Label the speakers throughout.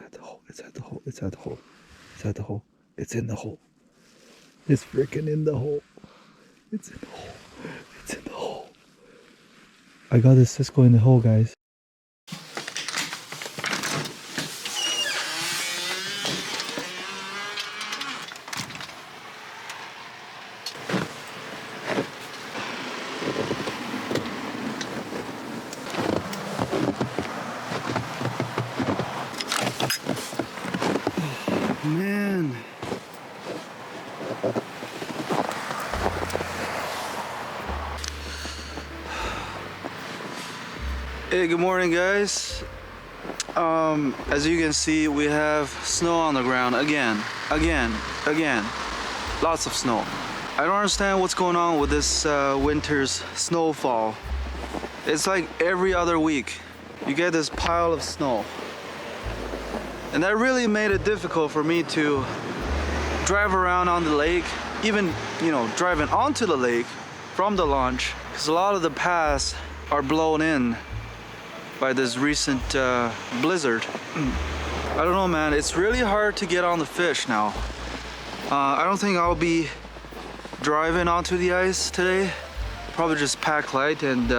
Speaker 1: at the hole. It's at the hole. It's at the hole. It's at the hole. It's in the hole. It's freaking in the hole. It's in the hole. It's in the hole. I got this Cisco in the hole, guys. Man. Hey, good morning, guys. As you can see, we have snow on the ground again. Lots of snow. I don't understand what's going on with this winter's snowfall. It's like every other week you get this pile of snow. And that really made it difficult for me to drive around on the lake, even, you know, driving onto the lake from the launch, because a lot of the paths are blown in by this recent blizzard. I don't know, man, it's really hard to get on the fish now. I don't think I'll be driving onto the ice today. Probably just pack light and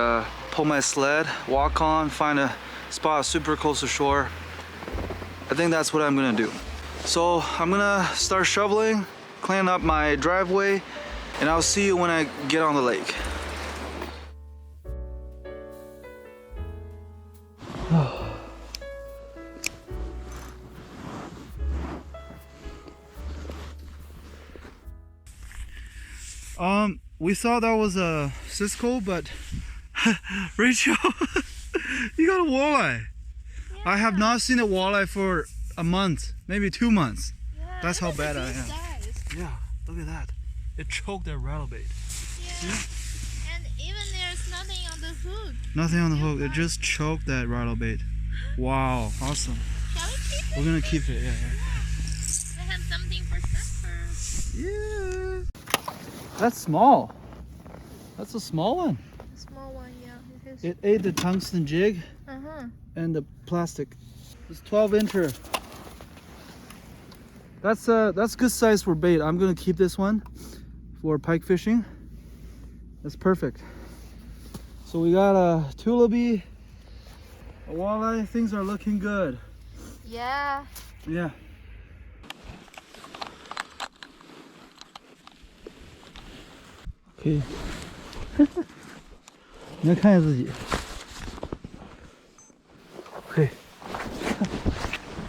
Speaker 1: pull my sled, walk on, find a spot super close to shore. I think that's what I'm gonna do. So I'm gonna start shoveling, clean up my driveway, and I'll see you when I get on the lake. We thought that was a Cisco, but Rachel, you got a walleye. Yeah. I have not seen a walleye for a month, maybe 2 months. Yeah, that's how bad I am. Size. Yeah, look at that. It choked that rattle bait.
Speaker 2: Yeah. See? And even there's nothing on the hook.
Speaker 1: Nothing on the hook. It just choked that rattle bait. Wow, awesome.
Speaker 2: Shall we keep it?
Speaker 1: We're gonna keep it, yeah.
Speaker 2: We have something for supper.
Speaker 1: Yeah. That's small. That's a small one.
Speaker 2: A small one, yeah.
Speaker 1: It ate the tungsten jig and the plastic. It's 12-incher. That's good size for bait. I'm gonna keep this one for pike fishing. That's perfect. So we got a tulipy, a walleye. Things are looking good.
Speaker 2: Yeah.
Speaker 1: Yeah. Okay. 你要看一下自己。Okay.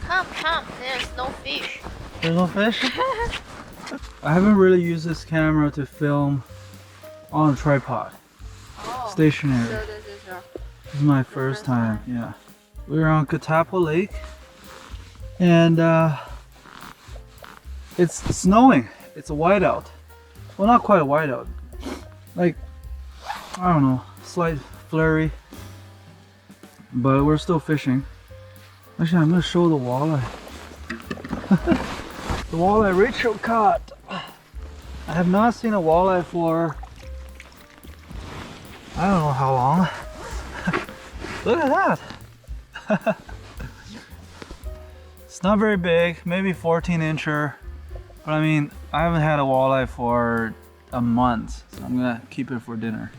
Speaker 2: Come. There's no fish.
Speaker 1: There's no fish? I haven't really used this camera to film on a tripod.
Speaker 2: Oh,
Speaker 1: Stationary.
Speaker 2: So
Speaker 1: this is my first time. Yeah. We're on Katepwa Lake. And it's snowing. It's a whiteout. Well, not quite a whiteout. Like, I don't know, slight flurry. But we're still fishing. Actually, I'm gonna show the walleye. The walleye Rachel caught. I have not seen a walleye for I don't know how long. Look at that. It's not very big, maybe 14-incher. But I mean, I haven't had a walleye for a month, so I'm gonna keep it for dinner.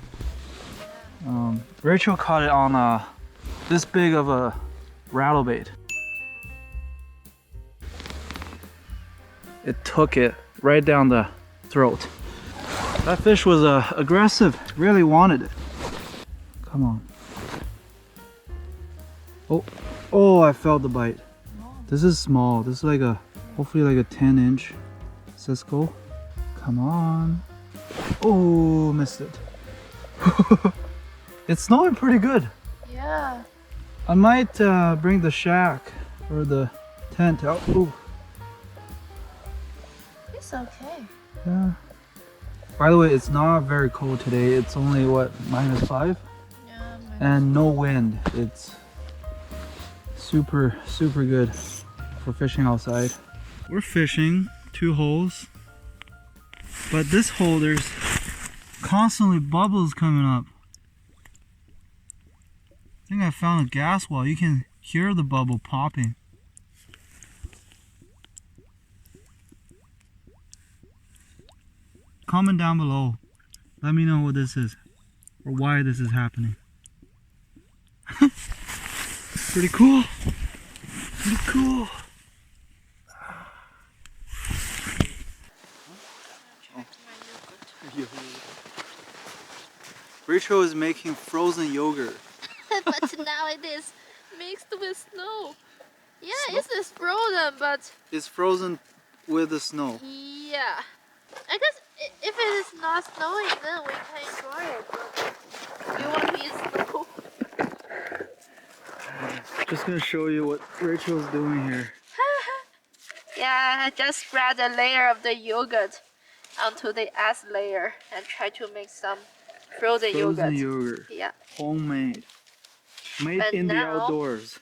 Speaker 1: Rachel caught it on this big of a rattle bait. It took it right down the throat. That fish was aggressive, really wanted it. Come on. Oh, I felt the bite. This is small. This is like hopefully like a 10-inch Cisco. Come on. Oh, missed it. It's snowing pretty good.
Speaker 2: Yeah.
Speaker 1: I might bring the shack or the tent out. Ooh.
Speaker 2: It's okay.
Speaker 1: Yeah. By the way, it's not very cold today. It's only what, -5?
Speaker 2: Yeah.
Speaker 1: And no wind. It's super good for fishing outside. We're fishing 2 holes. But this hole, there's constantly bubbles coming up. I think I found a gas well. You can hear the bubble popping. comment down below. Let me know what this is or why this is happening. Pretty cool. Pretty cool. Rachel is making frozen yogurt.
Speaker 2: But now it is mixed with snow. Yeah, it's frozen, but
Speaker 1: It's frozen with the snow.
Speaker 2: yeah. I guess if it is not snowing, then we can enjoy it. But you want to eat snow?
Speaker 1: Just gonna show you what Rachel is doing here.
Speaker 2: Yeah, I just spread a layer of the yogurt onto the ice layer and try to make some frozen
Speaker 1: Frozen
Speaker 2: yogurt.
Speaker 1: yogurt.
Speaker 2: Yeah.
Speaker 1: Homemade. Made
Speaker 2: But
Speaker 1: in the
Speaker 2: now-
Speaker 1: outdoors.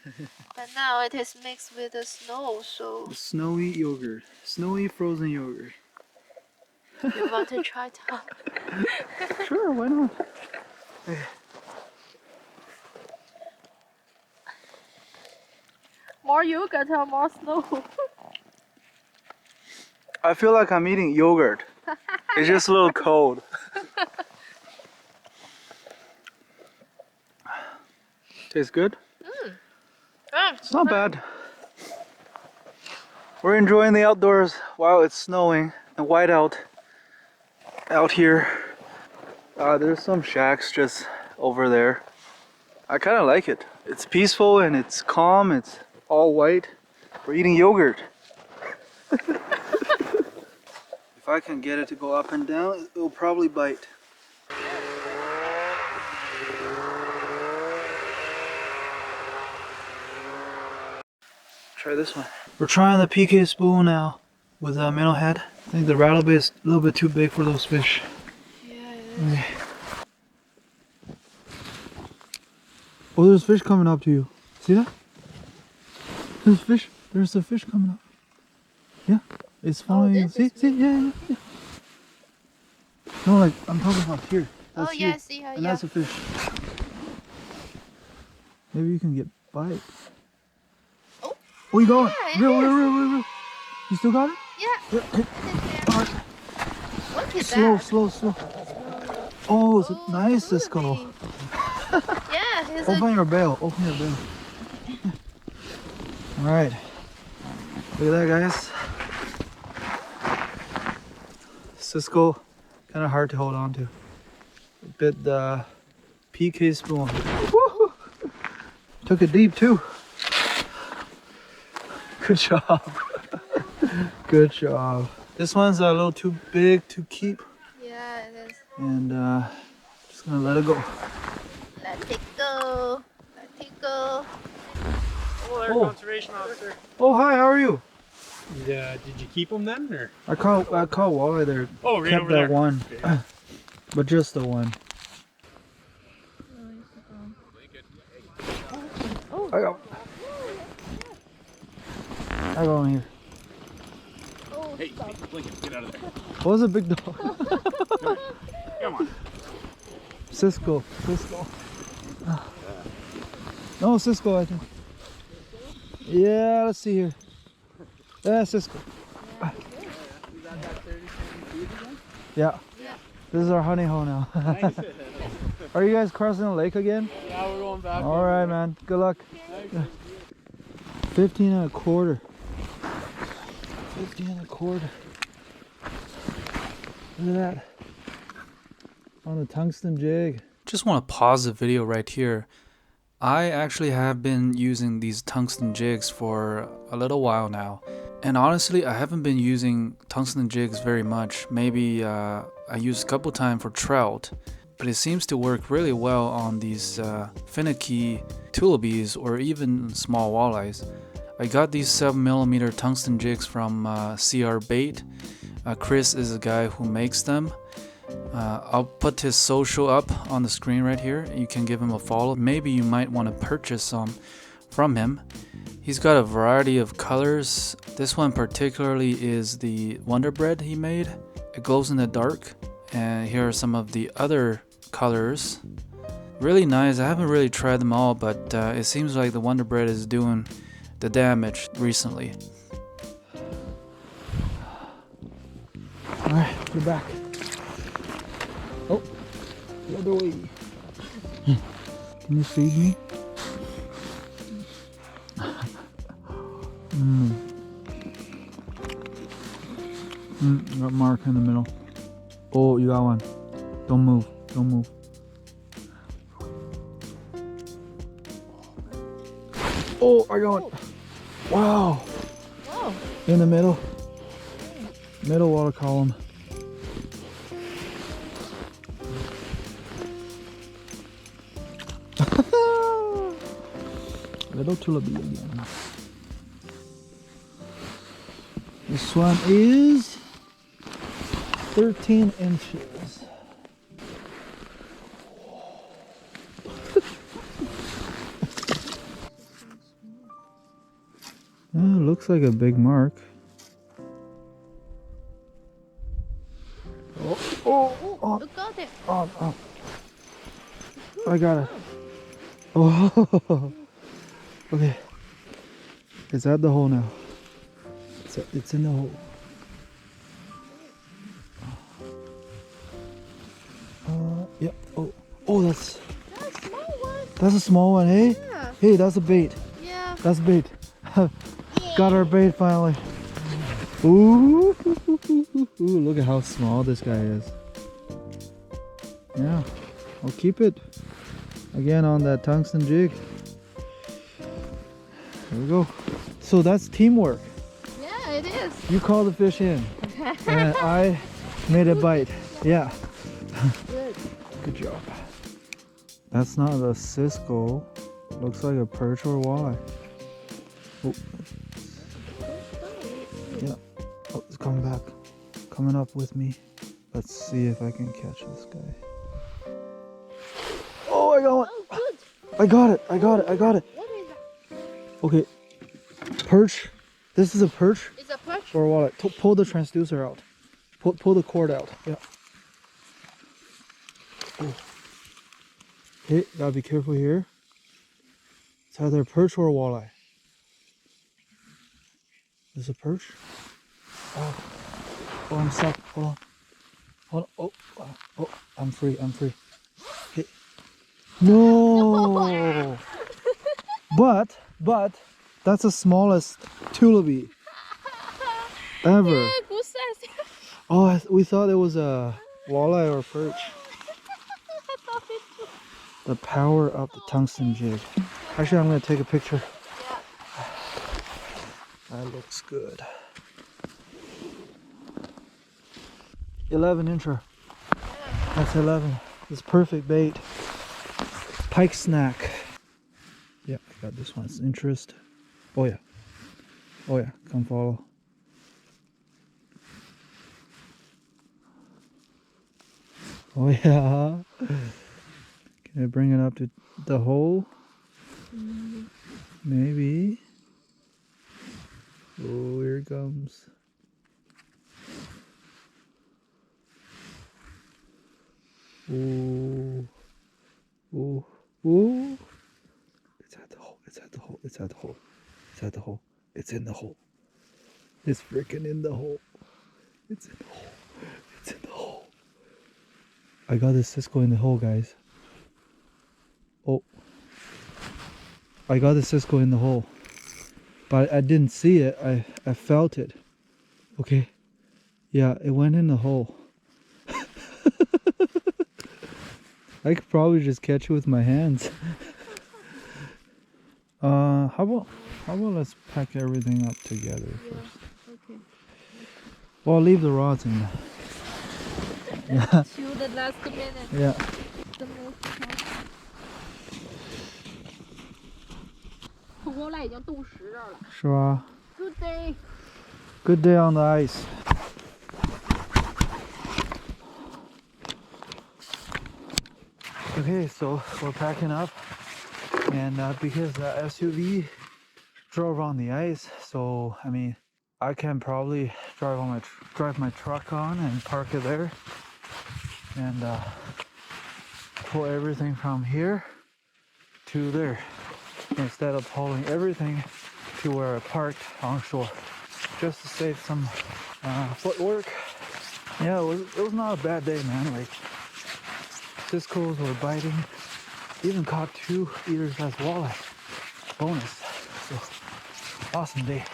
Speaker 2: But now it is mixed with the snow, so
Speaker 1: Snowy yogurt. Snowy frozen yogurt.
Speaker 2: you want to try it out?
Speaker 1: Sure, why not?
Speaker 2: More yogurt or more snow?
Speaker 1: I feel like I'm eating yogurt. It's just a little cold. Tastes good? It's not bad. We're enjoying the outdoors while it's snowing and white out here. There's some shacks just over there. I kind of like it. It's peaceful and it's calm. It's all white. We're eating yogurt. If I can get it to go up and down, it'll probably bite. Try this one. We're trying the PK spool now with a minnow head. I think the rattle bait is a little bit too big for those fish.
Speaker 2: Yeah, it is.
Speaker 1: Okay. Oh, there's fish coming up to you. See that? There's fish. There's a fish coming up. Yeah, it's following you.
Speaker 2: this
Speaker 1: See,
Speaker 2: is
Speaker 1: see, yeah. No, like I'm talking about here. That's
Speaker 2: Oh yeah,
Speaker 1: here.
Speaker 2: I see how.
Speaker 1: And
Speaker 2: Yeah.
Speaker 1: that's a fish. Maybe you can get bite. Oh, you got it.
Speaker 2: Yeah, it
Speaker 1: Real. You still got it?
Speaker 2: Yeah.
Speaker 1: Alright.
Speaker 2: Look at
Speaker 1: Slow.
Speaker 2: that.
Speaker 1: Oh, it's nice, Cisco.
Speaker 2: Really? Yeah, he's
Speaker 1: Open your bail. Alright. Look at that, guys. Cisco, kind of hard to hold on to. Bit the PK spoon. Woo! Took it deep too. Good job. Good job. This one's a little too big to keep.
Speaker 2: Yeah, it is.
Speaker 1: And just gonna let it go.
Speaker 2: Let it go. Let it go.
Speaker 3: Hello there,
Speaker 1: Oh.
Speaker 3: conservation officer.
Speaker 1: Oh, hi, how are you?
Speaker 3: Did you keep them then, or?
Speaker 1: I caught walleye there.
Speaker 3: Oh, right
Speaker 1: Kept
Speaker 3: over
Speaker 1: that
Speaker 3: there.
Speaker 1: one.
Speaker 3: Okay.
Speaker 1: But just the one. I got one here.
Speaker 3: Hey, Lincoln, get out of there.
Speaker 1: What was a big dog?
Speaker 3: Come on.
Speaker 1: Cisco. No, Cisco, I think. Yeah, let's see here. Yeah, Cisco. Yeah. This is our honey hole now. Are you guys crossing the lake again?
Speaker 3: Yeah, we're going back.
Speaker 1: All right, man. Good luck. 15 and a quarter. 15 and a quarter. Look at that. On the tungsten jig. Just want to pause the video right here. I actually have been using these tungsten jigs for a little while now. And honestly, I haven't been using tungsten jigs very much. Maybe I used a couple times for trout. But it seems to work really well on these finicky tullabies or even small walleyes. I got these 7mm tungsten jigs from CR Bait. Chris is the guy who makes them. I'll put his social up on the screen right here. You can give him a follow. Maybe you might want to purchase some from him. He's got a variety of colors. This one particularly is the Wonder Bread he made. It glows in the dark. And here are some of the other colors. Really nice. I haven't really tried them all, but it seems like the Wonder Bread is doing the damage recently. Alright, we're back. The other way. Can you feed me? Got Mark in the middle. Oh, you got one. Don't move. Don't move. Oh, I got one. Wow.
Speaker 2: Whoa.
Speaker 1: In the middle. Middle water column. Little tullaby again. This one is 13 inches. Looks like a big mark. Oh.
Speaker 2: You got it.
Speaker 1: Oh. I got it. Oh. Okay. It's at the hole now. It's in the hole. Yeah. Oh, that's
Speaker 2: That's a small one.
Speaker 1: a small one, hey?
Speaker 2: Yeah.
Speaker 1: Hey, that's a bait.
Speaker 2: Yeah.
Speaker 1: That's bait. Got our bait finally. Ooh, look at how small this guy is. Yeah, I'll keep it. Again on that tungsten jig. There we go. So that's teamwork.
Speaker 2: Yeah, it is.
Speaker 1: You call the fish in, and I made it bite. Yeah.
Speaker 2: Good.
Speaker 1: Good job. That's not a Cisco. Looks like a perch or a walleye. Oh. Yeah. Oh, it's coming back. Coming up with me. Let's see if I can catch this guy. Oh, I got one.
Speaker 2: Oh, good.
Speaker 1: I got it. I got it.
Speaker 2: What is that?
Speaker 1: Okay. Perch. This is a perch
Speaker 2: It's a perch.
Speaker 1: or a walleye. Pull the transducer out. Pull the cord out. Yeah. Oh. Okay, gotta be careful here. It's either a perch or a walleye. There's a perch. Oh, I'm stuck. Hold on. Oh, I'm free. Okay. No. But that's the smallest tullaby ever.
Speaker 2: Yeah, good size.
Speaker 1: Oh, we thought it was a walleye or a perch.
Speaker 2: I thought it too.
Speaker 1: The power of the tungsten jig. Actually, I'm gonna take a picture.
Speaker 2: Yeah.
Speaker 1: That looks good. 11 incher. That's 11. It's perfect bait. Pike snack. Yeah, I got this one. It's interest. Oh yeah. Come follow. Oh yeah. Can I bring it up to the hole? Maybe. Oh, here it comes. Ooh. It's at the hole. It's in the hole. It's freaking in the hole. It's in the hole. I got this Cisco in the hole, guys. Oh. I got the Cisco in the hole. But I didn't see it. I felt it. Okay. Yeah, it went in the hole. I could probably just catch it with my hands. How about let's pack everything up together first.
Speaker 2: Okay.
Speaker 1: Well, I'll leave the rods in there. Yeah.
Speaker 2: To the last minute.
Speaker 1: Yeah.
Speaker 2: The most important. 我俩已经冻实这儿了。
Speaker 1: 是吧?
Speaker 2: Good day.
Speaker 1: Good day on the ice. Okay, so we're packing up, and because the SUV drove on the ice, so I mean, I can probably drive my truck on and park it there, and pull everything from here to there, instead of pulling everything to where I parked on shore, just to save some footwork. Yeah, it was not a bad day, man. Like, Cisco's were biting. Even caught 2 eater-sized walleye. Bonus. So awesome day.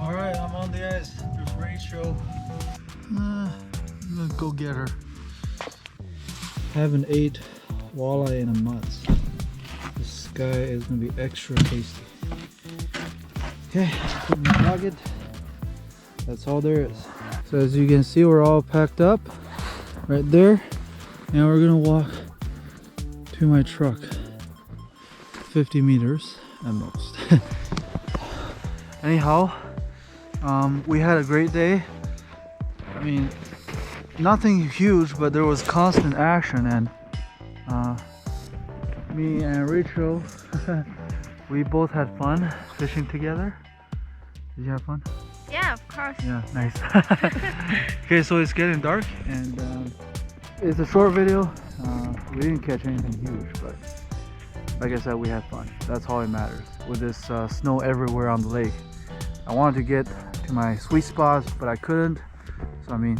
Speaker 1: Alright, I'm on the ice. There's Rachel. I'm gonna go get her. Haven't ate walleye in a month. This guy is gonna be extra tasty. Okay, put in the pocket. That's all there is. So as you can see, we're all packed up right there. Now we're gonna walk to my truck. 50 meters at most. Anyhow, we had a great day. I mean, nothing huge, but there was constant action, and me and Rachel, we both had fun fishing together. Did you have fun?
Speaker 2: Yeah, of course.
Speaker 1: Yeah, nice. Okay, so it's getting dark, and it's a short video. We didn't catch anything huge, but like I said, we had fun. That's all that matters. With this snow everywhere on the lake, I wanted to get to my sweet spots, but I couldn't. So I mean,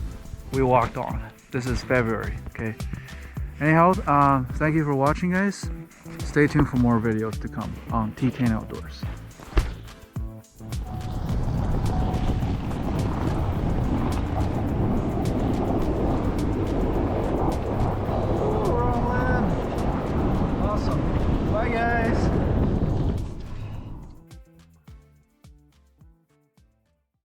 Speaker 1: we walked on. This is February, okay? Anyhow, thank you for watching, guys. Stay tuned for more videos to come on TTang Outdoors.